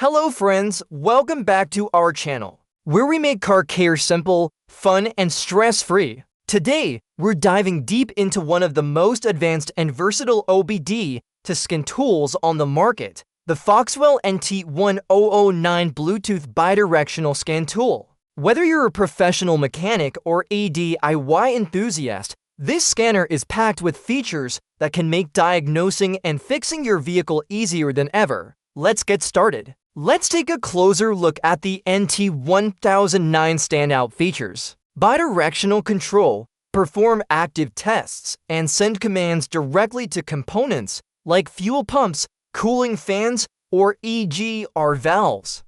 Hello friends, welcome back to our channel, where we make car care simple, fun, and stress-free. Today, we're diving deep into one of the most advanced and versatile OBD to skin tools on the market, the FOXWELL NT1009 Bluetooth Bi-Directional Scan Tool. Whether you're a professional mechanic or a DIY enthusiast, this scanner is packed with features that can make diagnosing and fixing your vehicle easier than ever. Let's get started. Let's take a closer look at the NT1009 standout features. Bidirectional control, perform active tests, and send commands directly to components like fuel pumps, cooling fans, or EGR valves.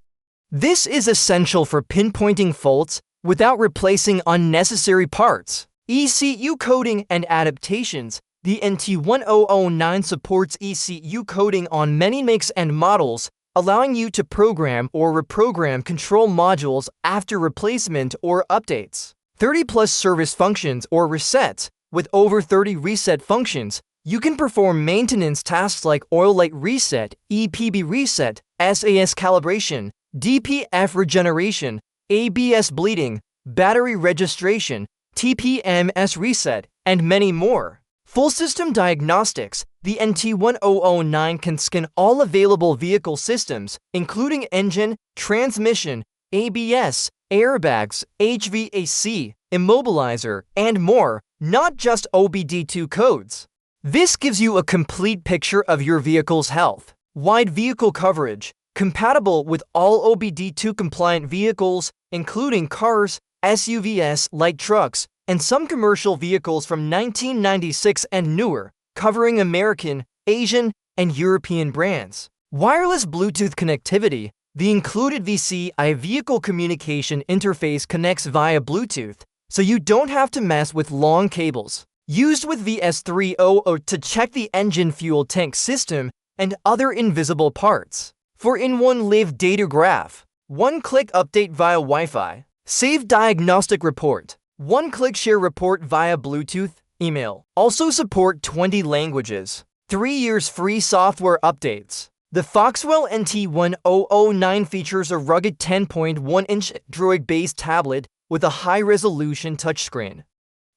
This is essential for pinpointing faults without replacing unnecessary parts. ECU coding and adaptations. The NT1009 supports ECU coding on many makes and models, allowing you to program or reprogram control modules after replacement or updates. 30+ service functions or resets. With over 30 reset functions, you can perform maintenance tasks like oil light reset, EPB reset, SAS calibration, DPF regeneration, ABS bleeding, battery registration, TPMS reset, and many more. Full system diagnostics. The NT1009 can scan all available vehicle systems, including engine, transmission, ABS, airbags, HVAC, immobilizer, and more, not just OBD2 codes. This gives you a complete picture of your vehicle's health. Wide vehicle coverage, compatible with all OBD2 compliant vehicles, including cars, SUVs, light trucks, and some commercial vehicles from 1996 and newer, covering American, Asian, and European brands. Wireless Bluetooth connectivity. The included VCI vehicle communication interface connects via Bluetooth, so you don't have to mess with long cables. Used with VS300 to check the engine fuel tank system and other invisible parts. For in-one live data graph. One-click update via Wi-Fi. Save diagnostic report. One-click share report via Bluetooth, email. Also support 20 languages. 3 years free software updates. The FOXWELL NT1009 features a rugged 10.1-inch Android-based tablet with a high-resolution touchscreen.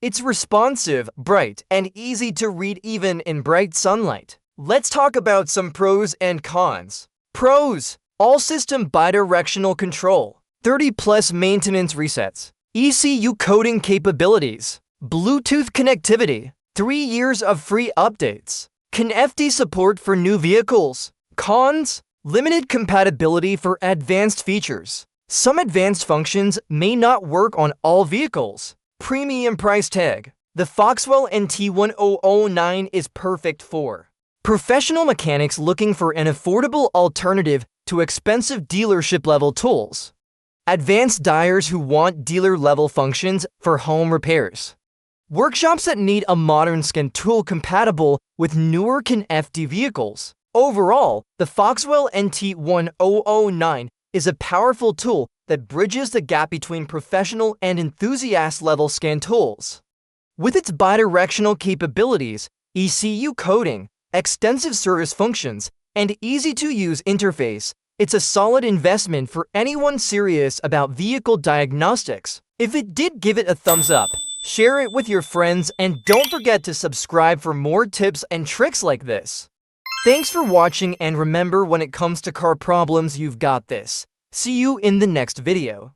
It's responsive, bright, and easy to read even in bright sunlight. Let's talk about some pros and cons. Pros: all-system bidirectional control, 30+ maintenance resets, ECU coding capabilities, Bluetooth connectivity, 3 years of free updates, CAN-FD support for new vehicles. Cons: limited compatibility for advanced features. Some advanced functions may not work on all vehicles. Premium price tag. The FOXWELL NT1009 is perfect for professional mechanics looking for an affordable alternative to expensive dealership-level tools. Advanced dyers who want dealer-level functions for home repairs. Workshops that need a modern scan tool compatible with newer CAN-FD vehicles. Overall, the FOXWELL NT1009 is a powerful tool that bridges the gap between professional and enthusiast-level scan tools. With its bidirectional capabilities, ECU coding, extensive service functions, and easy-to-use interface, it's a solid investment for anyone serious about vehicle diagnostics. If it did, give it a thumbs up, share it with your friends, and don't forget to subscribe for more tips and tricks like this. Thanks for watching, and remember, when it comes to car problems, you've got this. See you in the next video.